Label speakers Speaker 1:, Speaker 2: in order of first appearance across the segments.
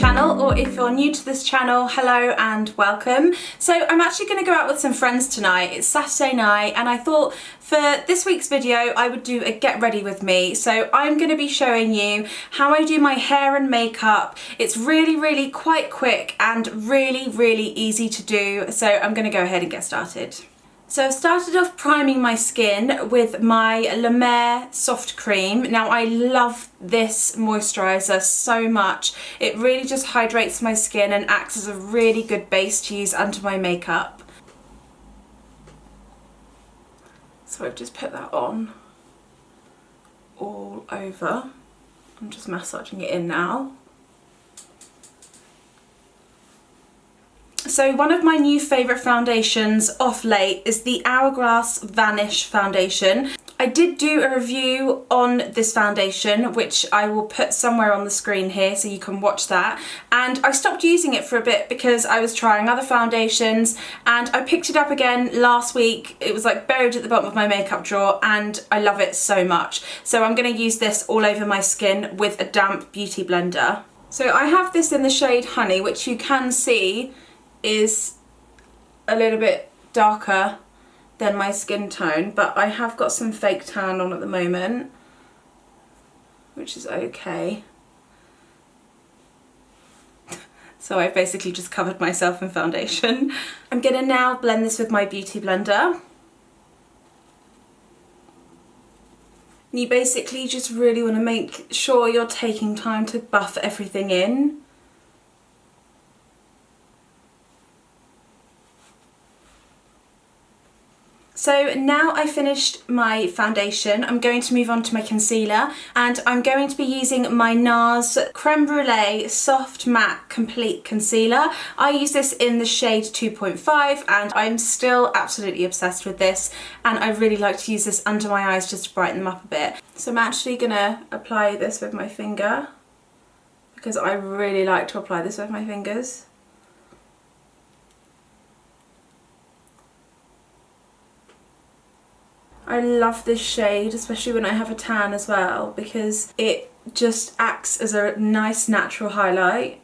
Speaker 1: channel, or if you're new to this channel, hello and welcome. So I'm actually going to go out with some friends tonight. It's Saturday night and I thought for this week's video I would do a get ready with me. So I'm going to be showing you how I do my hair and makeup. It's really quite quick and really easy to do, so I'm going to go ahead and get started. So I've started off priming my skin with my La Mer soft cream. Now I love this moisturiser so much. It really just hydrates my skin and acts as a really good base to use under my makeup. So I've just put that on all over. I'm just massaging it in now. So one of my new favourite foundations off late is the Hourglass Vanish foundation. I did do a review on this foundation, which I will put somewhere on the screen here so you can watch that. And I stopped using it for a bit because I was trying other foundations, and I picked it up again last week. It was like buried at the bottom of my makeup drawer and I love it so much. So I'm going to use this all over my skin with a damp beauty blender. So I have this in the shade Honey, which you can see is a little bit darker than my skin tone, but I have got some fake tan on at the moment, which is okay. So I've basically just covered myself in foundation. I'm gonna now blend this with my beauty blender. You basically just really want to make sure you're taking time to buff everything in. So now I finished my foundation, I'm going to move on to my concealer, and I'm going to be using my NARS Creme Brulee Soft Matte Complete Concealer. I use this in the shade 2.5 and I'm still absolutely obsessed with this, and I really like to use this under my eyes just to brighten them up a bit. So I'm actually going to apply this with my finger because I really like to apply this with my fingers. I love this shade, especially when I have a tan as well, because it just acts as a nice natural highlight,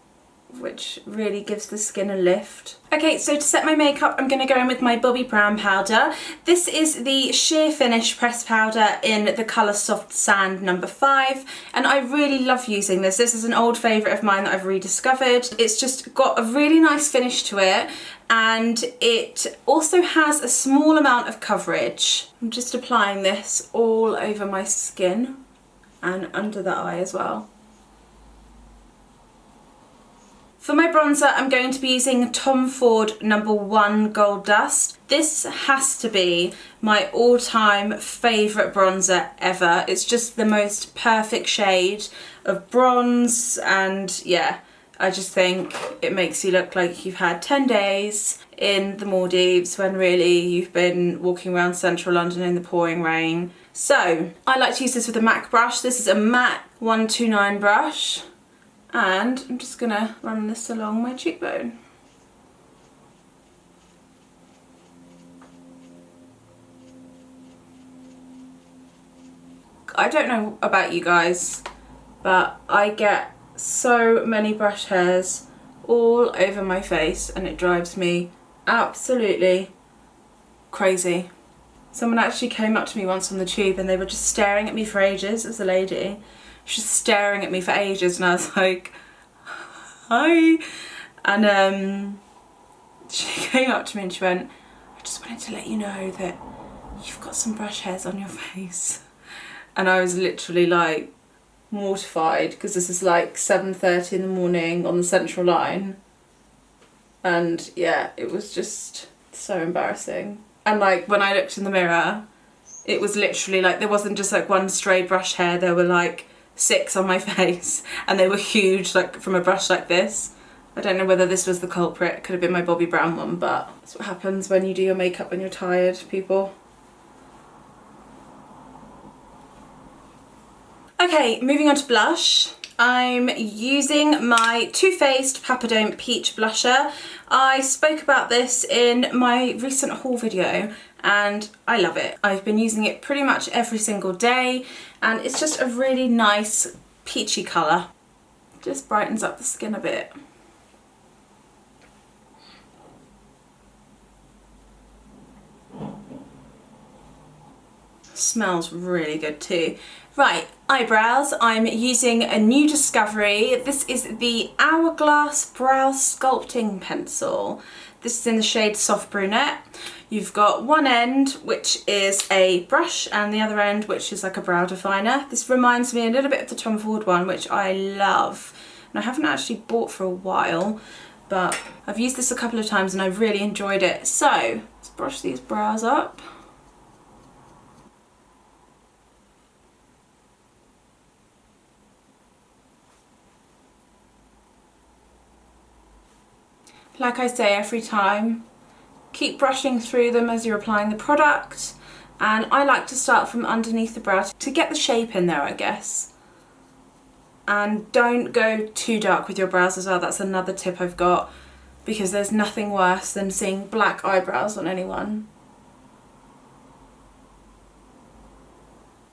Speaker 1: which really gives the skin a lift. Okay, so to set my makeup, I'm going to go in with my Bobbi Brown powder. This is the Sheer Finish pressed powder in the colour Soft Sand number 5, and I really love using this. This is an old favourite of mine that I've rediscovered. It's just got a really nice finish to it, and it also has a small amount of coverage. I'm just applying this all over my skin and under the eye as well. For my bronzer, I'm going to be using Tom Ford number 1 Gold Dust. This has to be my all-time favourite bronzer ever. It's just the most perfect shade of bronze, and yeah, I just think it makes you look like you've had 10 days in the Maldives when really you've been walking around central London in the pouring rain. So I like to use this with a MAC brush. This is a MAC 129 brush. And I'm just going to run this along my cheekbone. I don't know about you guys, but I get so many brush hairs all over my face and it drives me absolutely crazy. Someone actually came up to me once on the tube and they were just staring at me for ages. As a lady. Just staring at me for ages, and I was like, hi. And she came up to me and she went, I just wanted to let you know that you've got some brush hairs on your face. And I was literally like mortified because this is like 7:30 in the morning on the Central Line, and yeah, it was just so embarrassing. And like when I looked in the mirror, it was literally like there wasn't just like one stray brush hair, there were like 6 on my face, and they were huge, like from a brush like this. I don't know whether this was the culprit. It could have been my Bobbi Brown one, but that's what happens when you do your makeup when you're tired, people. Okay, moving on to blush. I'm using my Too Faced Papadome Peach Blusher. I spoke about this in my recent haul video and I love it. I've been using it pretty much every single day and it's just a really nice peachy colour. Just brightens up the skin a bit. Smells really good too. Right, eyebrows. I'm using a new discovery. This is the Hourglass Brow Sculpting Pencil. This is in the shade Soft Brunette. You've got one end, which is a brush, and the other end, which is like a brow definer. This reminds me a little bit of the Tom Ford one, which I love. And I haven't actually bought for a while, but I've used this a couple of times and I've really enjoyed it. So, let's brush these brows up. Like I say every time, keep brushing through them as you're applying the product, and I like to start from underneath the brow to get the shape in there, I guess. And don't go too dark with your brows as well. That's another tip I've got, because there's nothing worse than seeing black eyebrows on anyone.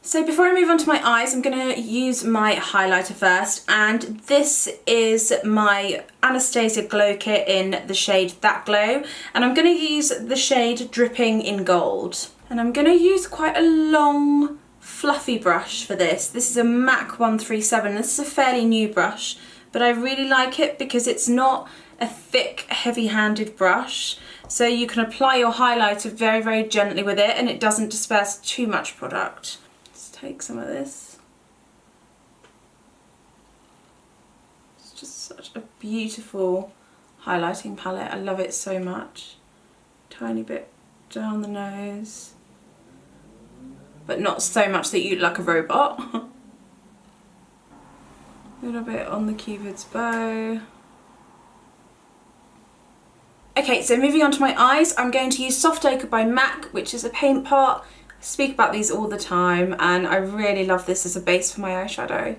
Speaker 1: So before I move on to my eyes, I'm going to use my highlighter first, and this is my Anastasia Glow Kit in the shade That Glow, and I'm going to use the shade Dripping in Gold. And I'm going to use quite a long fluffy brush for this. This is a MAC 137. This is a fairly new brush, but I really like it because it's not a thick, heavy-handed brush, so you can apply your highlighter very, very gently with it and it doesn't disperse too much product. Take some of this. It's just such a beautiful highlighting palette. I love it so much. Tiny bit down the nose, but not so much that you look like a robot. A little bit on the Cupid's bow. Okay, so moving on to my eyes, I'm going to use Soft Ochre by MAC, which is a paint pot. I speak about these all the time and I really love this as a base for my eyeshadow.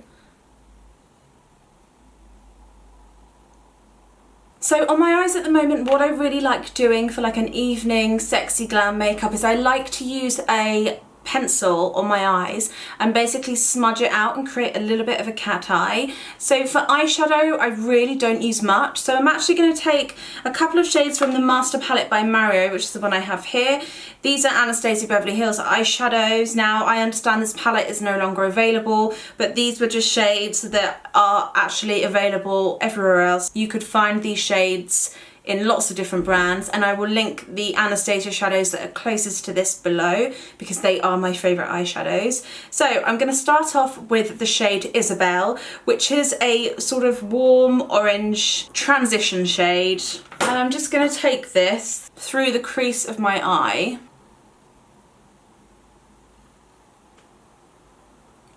Speaker 1: So on my eyes at the moment, what I really like doing for like an evening sexy glam makeup is I like to use a pencil on my eyes and basically smudge it out and create a little bit of a cat eye. So for eyeshadow, I really don't use much. So I'm actually going to take a couple of shades from the Master Palette by Mario, which is the one I have here. These are Anastasia Beverly Hills eyeshadows. Now, I understand this palette is no longer available, but these were just shades that are actually available everywhere else. You could find these shades in lots of different brands, and I will link the Anastasia shadows that are closest to this below because they are my favourite eyeshadows. So I'm going to start off with the shade Isabel, which is a sort of warm orange transition shade, and I'm just going to take this through the crease of my eye.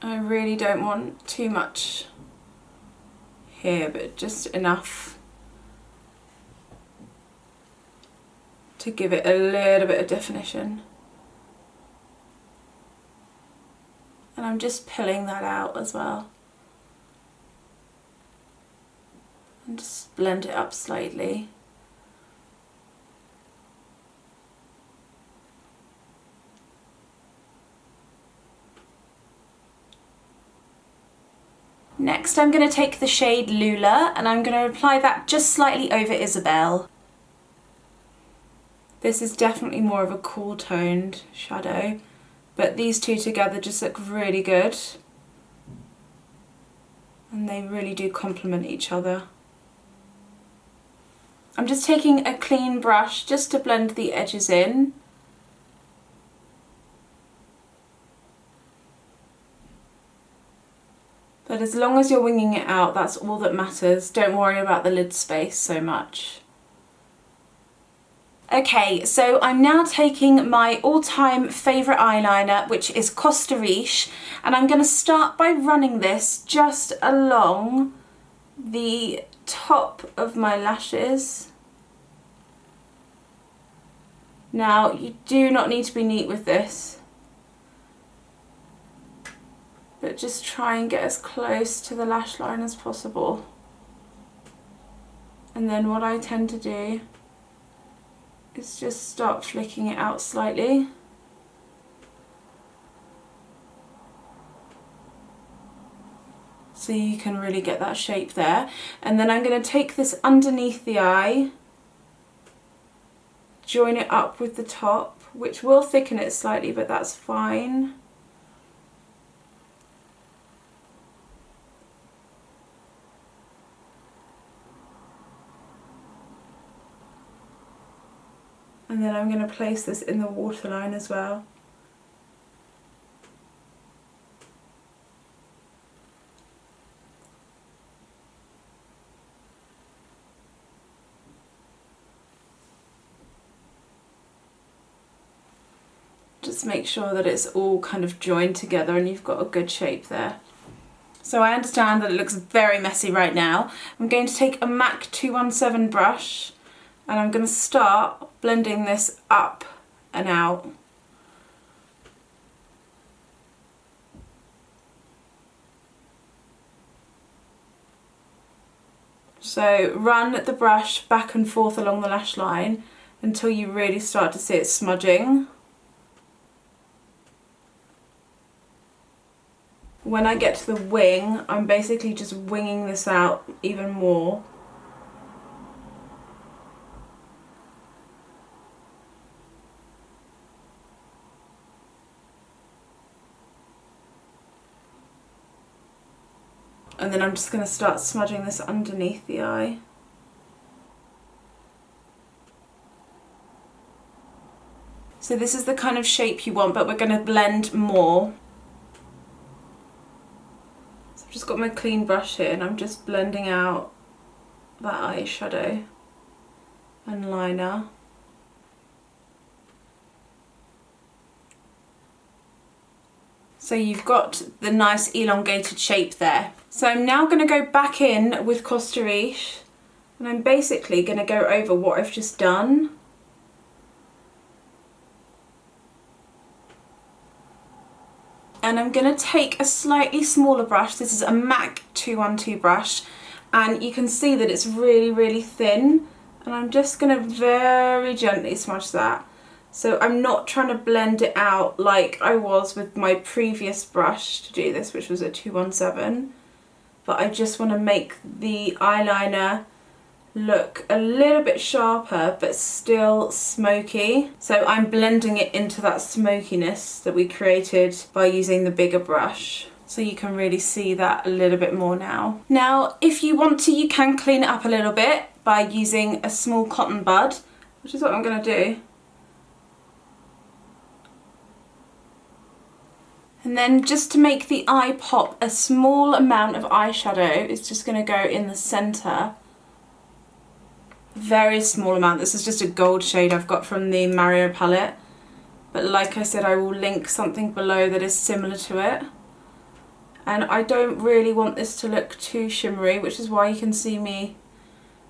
Speaker 1: I really don't want too much here, but just enough to give it a little bit of definition. And I'm just pulling that out as well. And just blend it up slightly. Next, I'm going to take the shade Lula and I'm going to apply that just slightly over Isabel. This is definitely more of a cool toned shadow, but these two together just look really good. And they really do complement each other. I'm just taking a clean brush just to blend the edges in. But as long as you're winging it out, that's all that matters. Don't worry about the lid space so much. Okay, so I'm now taking my all-time favourite eyeliner, which is Costa Riche, and I'm going to start by running this just along the top of my lashes. Now, you do not need to be neat with this, but just try and get as close to the lash line as possible. And then what I tend to do is just start flicking it out slightly. So so you can really get that shape there. And then I'm going to take this underneath the eye, join it up with the top, which will thicken it slightly, but that's fine. And then I'm going to place this in the waterline as well. Just make sure that it's all kind of joined together and you've got a good shape there. So I understand that it looks very messy right now. I'm going to take a MAC 217 brush and I'm going to start blending this up and out. So run the brush back and forth along the lash line until you really start to see it smudging. When I get to the wing, I'm basically just winging this out even more. And then I'm just going to start smudging this underneath the eye. So this is the kind of shape you want, but we're going to blend more. So I've just got my clean brush here and I'm just blending out that eyeshadow and liner. So you've got the nice elongated shape there. So I'm now going to go back in with Costa Riche and I'm basically going to go over what I've just done. And I'm going to take a slightly smaller brush. This is a MAC 212 brush and you can see that it's really, really thin. And I'm just going to very gently smudge that. So I'm not trying to blend it out like I was with my previous brush to do this, which was a 217. But I just want to make the eyeliner look a little bit sharper but still smoky. So I'm blending it into that smokiness that we created by using the bigger brush. So you can really see that a little bit more now. Now, if you want to, you can clean it up a little bit by using a small cotton bud, which is what I'm going to do. And then just to make the eye pop, a small amount of eyeshadow is just going to go in the centre. Very small amount. This is just a gold shade I've got from the Mario palette. But like I said, I will link something below that is similar to it. And I don't really want this to look too shimmery, which is why you can see me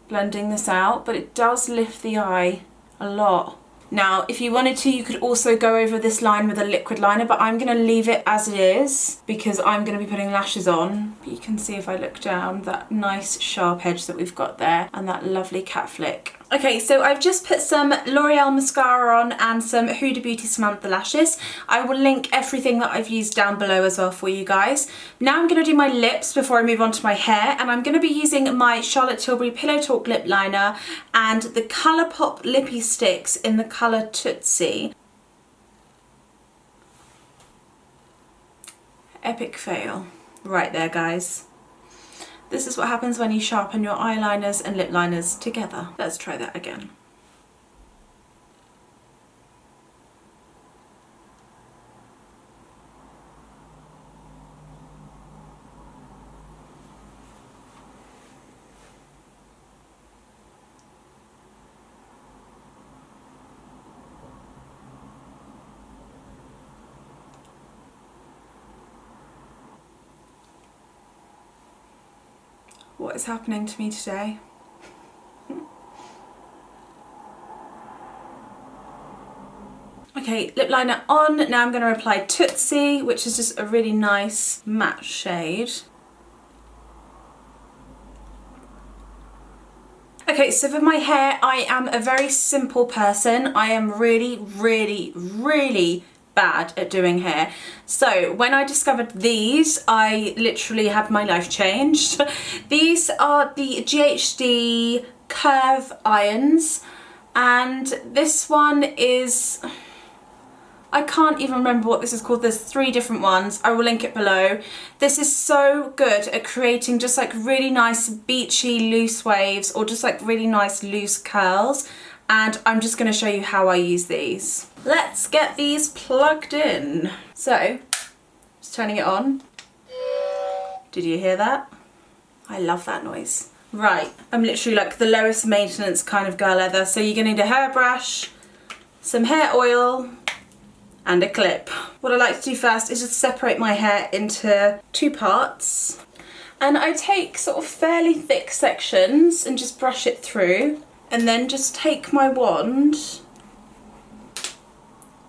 Speaker 1: blending this out. But it does lift the eye a lot. Now, if you wanted to, you could also go over this line with a liquid liner, but I'm going to leave it as it is because I'm going to be putting lashes on. But you can see if I look down, that nice sharp edge that we've got there and that lovely cat flick. Okay, so I've just put some L'Oreal mascara on and some Huda Beauty Samantha lashes. I will link everything that I've used down below as well for you guys. Now I'm going to do my lips before I move on to my hair, and I'm going to be using my Charlotte Tilbury Pillow Talk lip liner and the ColourPop Lippie Stix in the colour Tootsi. Epic fail. Right there, guys. This is what happens when you sharpen your eyeliners and lip liners together. Let's try that again. What is happening to me today? Okay, lip liner on. Now I'm going to apply Tootsi, which is just a really nice matte shade. Okay, so for my hair, I am a very simple person. I am really, really, really bad at doing hair. So when I discovered these, I literally had my life changed. These are the GHD Curve irons, and this one is, I can't even remember what this is called. There's 3 different ones. I will link it below. This is so good at creating just like really nice beachy loose waves, or just like really nice loose curls. And I'm just going to show you how I use these. Let's get these plugged in. So, just turning it on. Did you hear that? I love that noise. Right, I'm literally like the lowest maintenance kind of girl ever. So you're going to need a hairbrush, some hair oil, and a clip. What I like to do first is just separate my hair into 2 parts. And I take sort of fairly thick sections and just brush it through. And then just take my wand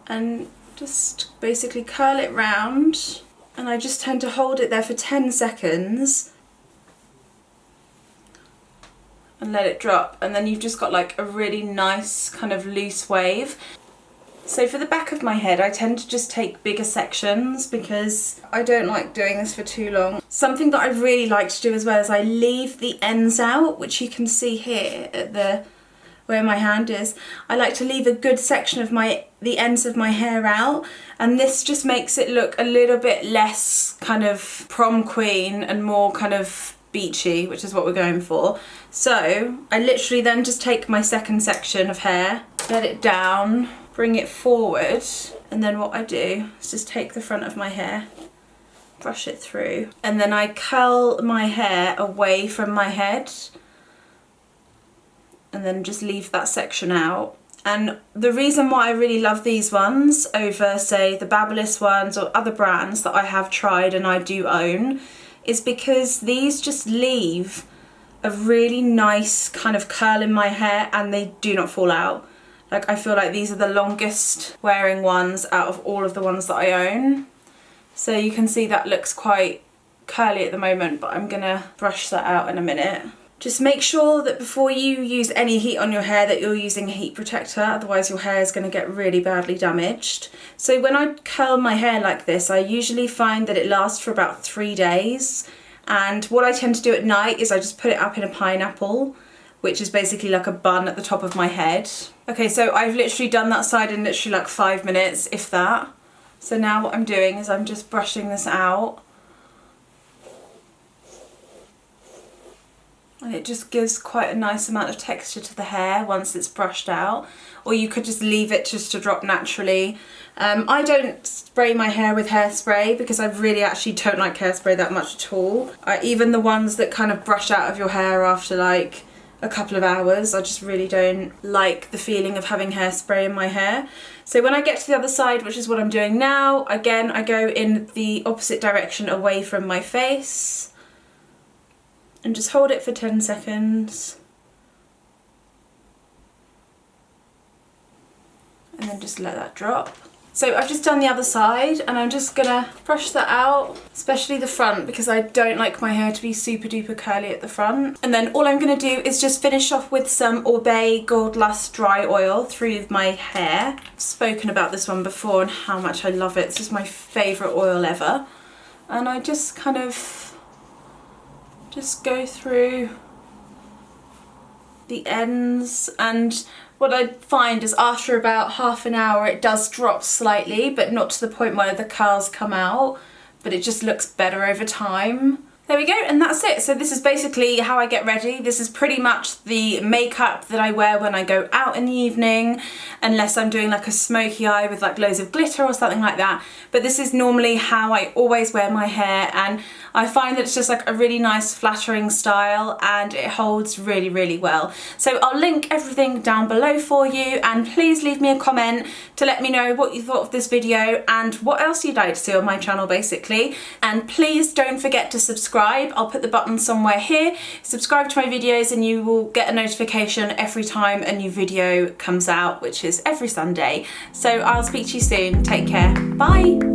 Speaker 1: and just basically curl it round. And I just tend to hold it there for 10 seconds and let it drop. And then you've just got like a really nice kind of loose wave. So for the back of my head, I tend to just take bigger sections because I don't like doing this for too long. Something that I really like to do as well is I leave the ends out, which you can see here at the where my hand is. I like to leave a good section of the ends of my hair out, and this just makes it look a little bit less kind of prom queen and more kind of beachy, which is what we're going for. So I literally then just take my second section of hair, let it down, bring it forward, and then what I do is just take the front of my hair, brush it through, and then I curl my hair away from my head and then just leave that section out. And the reason why I really love these ones over, say, the Babyliss ones or other brands that I have tried and I do own is because these just leave a really nice kind of curl in my hair and they do not fall out. Like, I feel like these are the longest wearing ones out of all of the ones that I own. So you can see that looks quite curly at the moment, but I'm gonna brush that out in a minute. Just make sure that before you use any heat on your hair that you're using a heat protector, otherwise your hair is going to get really badly damaged. So when I curl my hair like this, I usually find that it lasts for about 3 days. And what I tend to do at night is I just put it up in a pineapple, which is basically like a bun at the top of my head. Okay, so I've literally done that side in literally like 5 minutes, if that. So now what I'm doing is I'm just brushing this out. And it just gives quite a nice amount of texture to the hair once it's brushed out. Or you could just leave it just to drop naturally. I don't spray my hair with hairspray because I really actually don't like hairspray that much at all. Even the ones that kind of brush out of your hair after like a couple of hours, I just really don't like the feeling of having hairspray in my hair. So when I get to the other side, which is what I'm doing now, again I go in the opposite direction away from my face. And just hold it for 10 seconds. And then just let that drop. So I've just done the other side and I'm just gonna brush that out, especially the front, because I don't like my hair to be super duper curly at the front. And then all I'm gonna do is just finish off with some Orbay Gold Lust Dry Oil through my hair. I've spoken about this one before and how much I love it. This is my favourite oil ever. And I just kind of just go through the ends, and what I find is after about half an hour it does drop slightly, but not to the point where the curls come out, but it just looks better over time. There we go, and that's it. So this is basically how I get ready. This is pretty much the makeup that I wear when I go out in the evening, unless I'm doing like a smoky eye with like loads of glitter or something like that. But this is normally how I always wear my hair, and I find that it's just like a really nice flattering style and it holds really, really well. So I'll link everything down below for you, and please leave me a comment to let me know what you thought of this video and what else you'd like to see on my channel basically. And please don't forget to subscribe. I'll put the button somewhere here. Subscribe to my videos and you will get a notification every time a new video comes out, which is every Sunday. So I'll speak to you soon. Take care. Bye.